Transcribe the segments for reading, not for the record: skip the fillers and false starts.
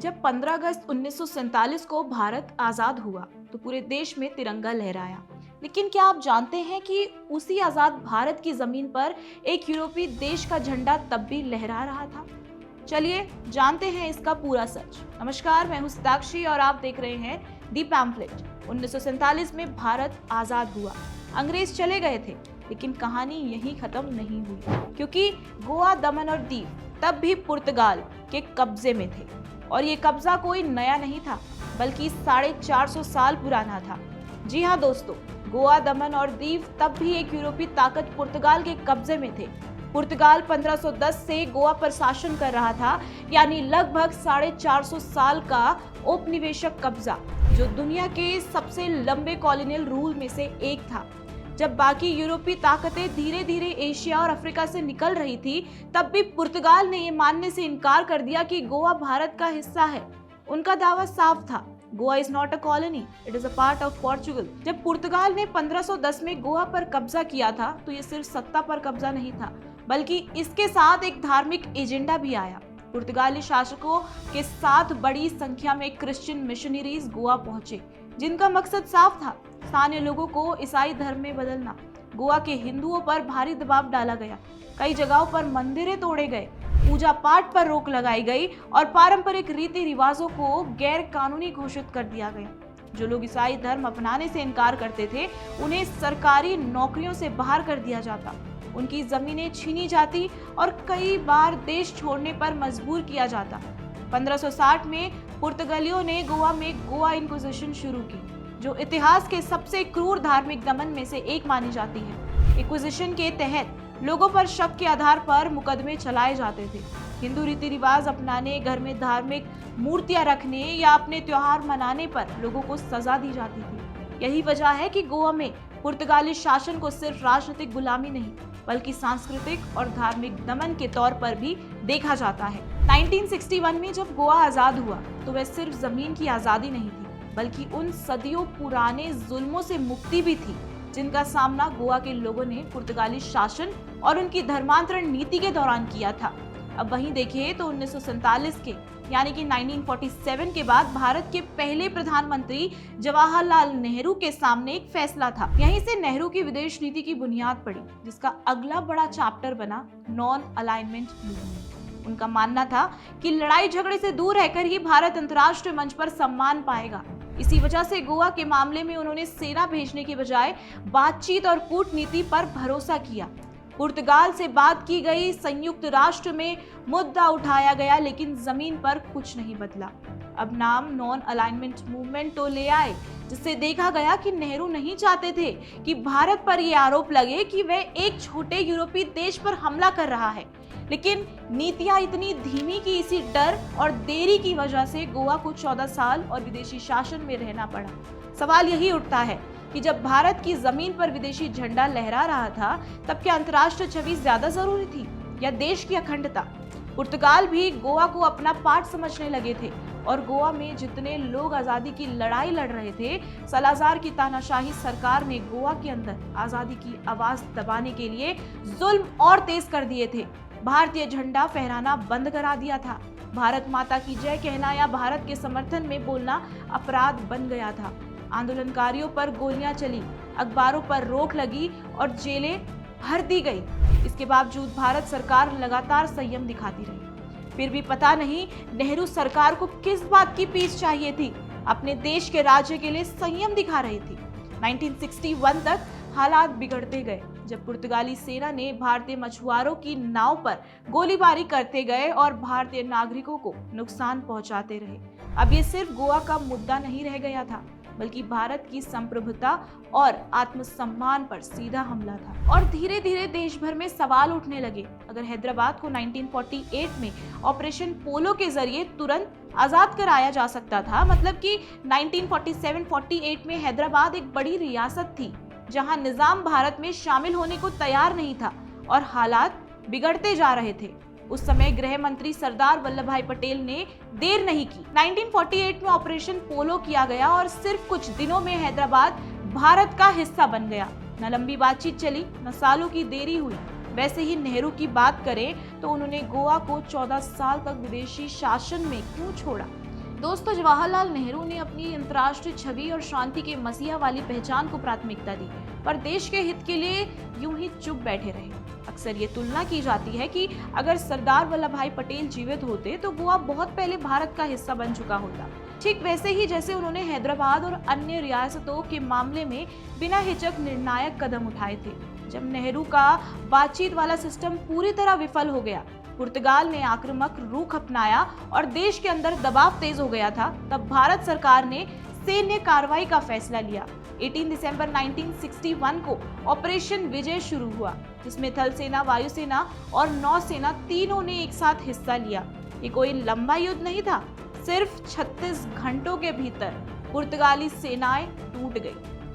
जब 15 अगस्त 1947 को भारत आजाद हुआ तो पूरे देश में तिरंगा लहराया। लेकिन क्या आप जानते हैं कि उसी आजाद भारत की जमीन पर एक यूरोपीय देश का झंडा तब भी लहरा रहा था? चलिए जानते हैं इसका पूरा सच। नमस्कार, मैं हूं साक्षी और आप देख रहे हैं दी पैम्फलेट। 1947 में भारत आजाद हुआ, अंग्रेज चले गए थे, लेकिन कहानी यहीं खत्म नहीं हुई, क्योंकि गोवा, दमन और दीव तब भी पुर्तगाल के कब्जे में थे। और ये कब्जा कोई नया नहीं था, बल्कि 450 साल पुराना था। जी हाँ दोस्तों, गोवा, दमन और दीव तब भी एक यूरोपीय ताकत पुर्तगाल के कब्जे में थे। पुर्तगाल 1510 से गोवा पर शासन कर रहा था, यानी लगभग 450 साल का औपनिवेशिक कब्जा, जो दुनिया के सबसे लंबे कॉलोनियल रूल में से एक था। जब बाकी यूरोपीय ताकतें धीरे धीरे एशिया और अफ्रीका से निकल रही थी, तब भी पुर्तगाल ने ये मानने से इनकार कर दिया कि गोवा भारत का हिस्सा है। उनका दावा साफ था, Goa is not a colony, it is a part of Portugal. जब पुर्तगाल ने 1510 में गोवा पर कब्जा किया था, तो ये सिर्फ सत्ता पर कब्जा नहीं था, बल्कि इसके साथ एक धार्मिक एजेंडा भी आया। पुर्तगाली शासकों के साथ बड़ी संख्या में क्रिश्चियन मिशनरीज गोवा पहुंचे, जिनका मकसद साफ था, स्थानीय लोगों को ईसाई धर्म में बदलना। गोवा के हिंदुओं पर भारी दबाव डाला गया, कई जगहों पर मंदिरें तोड़े गए, पूजा पाठ पर रोक लगाई गई और पारंपरिक रीति रिवाजों को गैर कानूनी घोषित कर दिया गया। जो लोग ईसाई धर्म अपनाने से इनकार करते थे, उन्हें सरकारी नौकरियों से बाहर कर दिया जाता, उनकी जमीनें छीनी जाती और कई बार देश छोड़ने पर मजबूर किया जाता। 1560 में पुर्तगालियों ने गोवा में गोवा इंक्विजिशन शुरू की, जो इतिहास के सबसे क्रूर धार्मिक दमन में से एक मानी जाती है। इंक्विजिशन के तहत लोगों पर शक के आधार पर मुकदमे चलाए जाते थे। हिंदू रीति रिवाज अपनाने, घर में धार्मिक मूर्तियां रखने या अपने त्योहार मनाने पर लोगों को सजा दी जाती थी। यही वजह है कि गोवा में पुर्तगाली शासन को सिर्फ राजनीतिक गुलामी नहीं, बल्कि सांस्कृतिक और धार्मिक दमन के तौर पर भी देखा जाता है। 1961 में जब गोवा आजाद हुआ, तो वह सिर्फ जमीन की आजादी नहीं थी, बल्कि उन सदियों पुराने जुल्मों से मुक्ति भी थी, जिनका सामना गोवा के लोगों ने पुर्तगाली शासन और उनकी धर्मांतरण नीति के दौरान किया था। अब वहीं देखिए तो 1947 के यानी कि 1947 के बाद भारत के पहले प्रधानमंत्री जवाहरलाल नेहरू के सामने एक फैसला था। यहीं से नेहरू की विदेश नीति की बुनियाद पड़ी, जिसका अगला बड़ा चैप्टर बना नॉन अलाइनमेंट मूवमेंट। उनका मानना था कि लड़ाई झगड़े से दूर रहकर ही भारत अंतर्राष्ट्रीय मंच पर सम्मान पाएगा। इसी वजह से गोवा के मामले में उन्होंने सेना भेजने की बजाय बातचीत और कूटनीति पर भरोसा किया। पुर्तगाल से बात की गई, संयुक्त राष्ट्र में मुद्दा उठाया गया, लेकिन जमीन पर कुछ नहीं बदला। अब नाम नॉन अलाइनमेंट मूवमेंट तो ले आए, जिससे देखा गया कि नेहरू नहीं चाहते थे कि भारत पर यह आरोप लगे कि वह एक छोटे यूरोपीय देश पर हमला कर रहा है। लेकिन नीतियां इतनी धीमी कि इसी डर और देरी की वजह से गोवा को 14 साल और विदेशी शासन में रहना पड़ा। सवाल यही उठता है कि जब भारत की जमीन पर विदेशी झंडा लहरा रहा था, तब क्या अंतर्राष्ट्रीय छवि ज्यादा जरूरी थी या देश की अखंडता? पुर्तगाल भी गोवा को अपना पार्ट समझने लगे थे, और गोवा में जितने लोग आजादी की लड़ाई लड़ रहे थे, सालाजार की तानाशाही सरकार ने गोवा के अंदर आजादी की आवाज दबाने के लिए जुल्म और तेज कर दिए थे। भारतीय झंडा फहराना बंद करा दिया था, भारत माता की जय कहना या भारत के समर्थन में बोलना अपराध बन गया था। आंदोलनकारियों पर गोलियां चली, अखबारों पर रोक लगी और जेलें भर दी गई। इसके बावजूद भारत सरकार लगातार संयम दिखाती रही। फिर भी पता नहीं नेहरू सरकार को किस बात की पीछ चाहिए थी, अपने देश के राज्य के लिए संयम दिखा रही थी। 1961 तक हालात बिगड़ते गए, जब पुर्तगाली सेना ने भारतीय मछुआरों की नाव पर गोलीबारी करते गए और भारतीय नागरिकों को नुकसान पहुंचाते रहे। अब ये सिर्फ गोवा का मुद्दा नहीं रह गया था, बल्कि भारत की संप्रभुता और आत्मसम्मान पर सीधा हमला था। और धीरे धीरे देश भर में सवाल उठने लगे, अगर हैदराबाद को 1948 में ऑपरेशन पोलो के जरिए तुरंत आजाद कराया जा सकता था, मतलब कि 1947-48 में हैदराबाद एक बड़ी रियासत थी, जहां निजाम भारत में शामिल होने को तैयार नहीं था और हालात बिगड़ते जा रहे थे। उस समय गृह मंत्री सरदार वल्लभ भाई पटेल ने देर नहीं की। 1948 में ऑपरेशन पोलो किया गया और सिर्फ कुछ दिनों में हैदराबाद भारत का हिस्सा बन गया। न लंबी बातचीत चली, न सालों की देरी हुई। वैसे ही नेहरू की बात करें तो उन्होंने गोवा को 14 साल तक विदेशी शासन में क्यों छोड़ा? दोस्तों, जवाहरलाल नेहरू ने अपनी अंतर्राष्ट्रीय छवि और शांति के मसीहा वाली पहचान को प्राथमिकता दी, पर देश के हित के लिए यूं ही चुप बैठे रहे। अक्सर ये तुलना की जाती है कि अगर सरदार वल्लभ भाई पटेल जीवित होते तो गोवा बहुत पहले भारत का हिस्सा बन चुका होता। ठीक वैसे ही जैसे उन्होंने हैदराबाद और अन्य रियासतों के मामले में बिना हिचक निर्णायक कदम उठाए थे। जब नेहरू का बातचीत वाला सिस्टम पूरी तरह विफल हो गया, पुर्तगाल ने आक्रामक रुख अपनाया और देश के अंदर दबाव तेज हो गया था, तब भारत सरकार ने सैन्य कार्रवाई का फैसला लिया। 18 दिसंबर 1961 को ऑपरेशन विजय शुरू हुआ, जिसमें थल सेना, वायुसेना और नौसेना तीनों ने एक साथ हिस्सा लिया। ये कोई लंबा युद्ध नहीं था, सिर्फ 36 घंटों के भीतर पुर्तगाली सेनाएं टूट गई।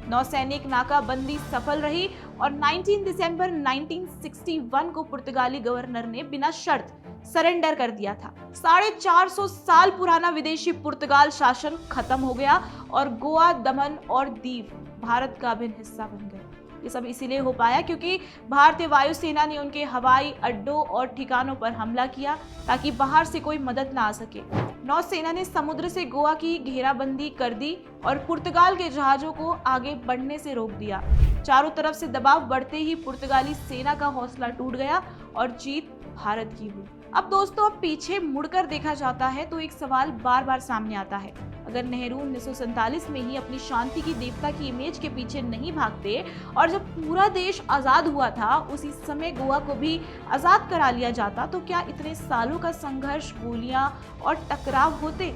नौसैनिक नाकाबंदी सफल रही और 19 दिसंबर 1961 को पुर्तगाली गवर्नर ने बिना शर्त सरेंडर कर दिया था। 450 साल पुराना विदेशी पुर्तगाल शासन खत्म हो गया और गोवा, दमन और दीव भारत का अभिन्न हिस्सा बन गए। ये सब इसीलिए हो पाया क्योंकि भारतीय वायुसेना ने उनके हवाई अड्डों और ठिकानों पर हमला किया ताकि बाहर से कोई मदद ना आ सके। नौसेना ने समुद्र से गोवा की घेराबंदी कर दी और पुर्तगाल के जहाजों को आगे बढ़ने से रोक दिया। चारों तरफ से दबाव बढ़ते ही पुर्तगाली सेना का हौसला टूट गया और जीत भारत की हुई। अब दोस्तों, अब पीछे मुड़कर देखा जाता है तो एक सवाल बार बार सामने आता है। अगर नेहरू 1947 में ही अपनी शांति की देवता की इमेज के पीछे नहीं भागते और जब पूरा देश आजाद हुआ था उसी समय गोवा को भी आजाद करा लिया जाता, तो क्या इतने सालों का संघर्ष, गोलियां और टकराव होते?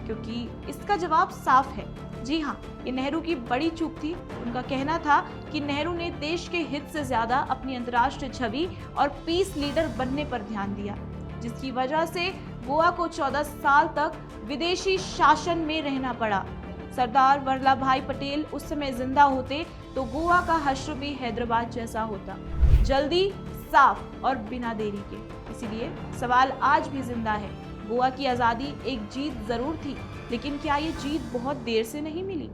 क्योंकि इसका जवाब साफ है, जी हाँ, ये नेहरू की बड़ी चूक थी। उनका कहना था कि नेहरू ने देश के हित से ज्यादा अपनी अंतर्राष्ट्रीय छवि और पीस लीडर बनने पर ध्यान दिया, जिसकी वजह से गोवा को 14 साल तक विदेशी शासन में रहना पड़ा। सरदार वल्लभ भाई पटेल उस समय जिंदा होते तो गोवा का हश्र भी हैदराबाद जैसा होता, जल्दी, साफ और बिना देरी के। इसीलिए सवाल आज भी जिंदा है, गोवा की आज़ादी एक जीत जरूर थी, लेकिन क्या ये जीत बहुत देर से नहीं मिली?